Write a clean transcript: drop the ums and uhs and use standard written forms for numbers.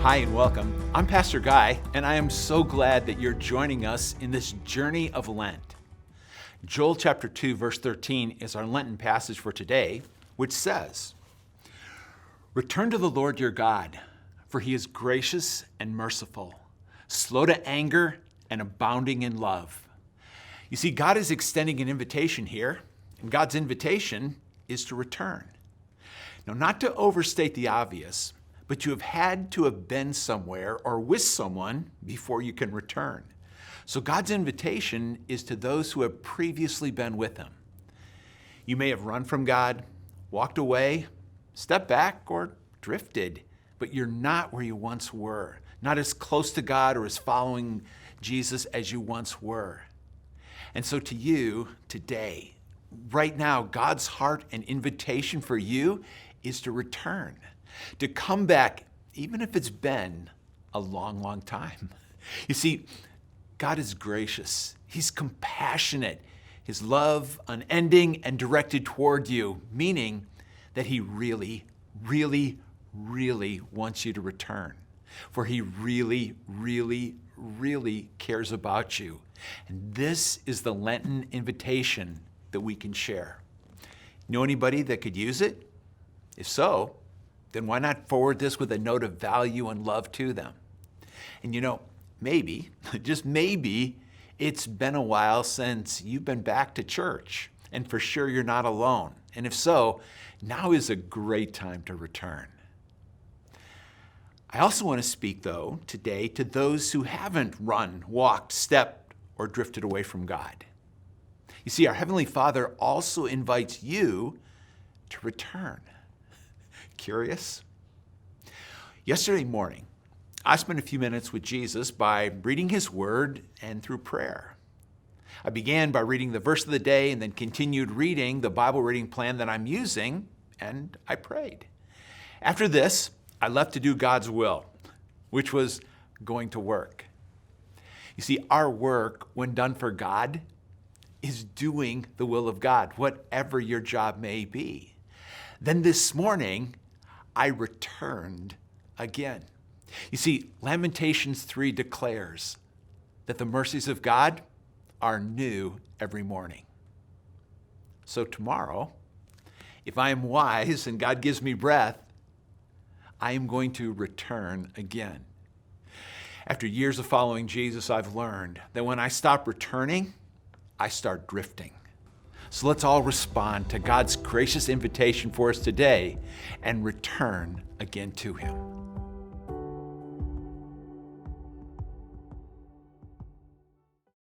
Hi and welcome. I'm Pastor Guy, and I am so glad that you're joining us in this journey of Lent. Joel chapter 2, verse 13 is our Lenten passage for today, which says, "Return to the Lord your God, for he is gracious and merciful, slow to anger and abounding in love." You see, God is extending an invitation here, and God's invitation is to return. Now, not to overstate the obvious, but you have had to have been somewhere or with someone before you can return. So God's invitation is to those who have previously been with him. You may have run from God, walked away, stepped back, or drifted, but you're not where you once were, not as close to God or as following Jesus as you once were. And so to you today, right now, God's heart and invitation for you is to return, to come back, even if it's been a long, long time. You see, God is gracious. He's compassionate. His love unending and directed toward you, meaning that he really, really, really wants you to return. For he really, really, really cares about you. And this is the Lenten invitation that we can share. Know anybody that could use it? If so, then why not forward this with a note of value and love to them? And you know, maybe, just maybe, it's been a while since you've been back to church, and for sure you're not alone. And if so, now is a great time to return. I also want to speak, though, today to those who haven't run, walked, stepped, or drifted away from God. You see, our Heavenly Father also invites you to return. Curious? Yesterday morning, I spent a few minutes with Jesus by reading his word and through prayer. I began by reading the verse of the day and then continued reading the Bible reading plan that I'm using, and I prayed. After this, I left to do God's will, which was going to work. You see, our work, when done for God, is doing the will of God, whatever your job may be. Then this morning, I returned again. You see, Lamentations 3 declares that the mercies of God are new every morning. So tomorrow, if I am wise and God gives me breath, I am going to return again. After years of following Jesus, I've learned that when I stop returning, I start drifting. So let's all respond to God's gracious invitation for us today and return again to him.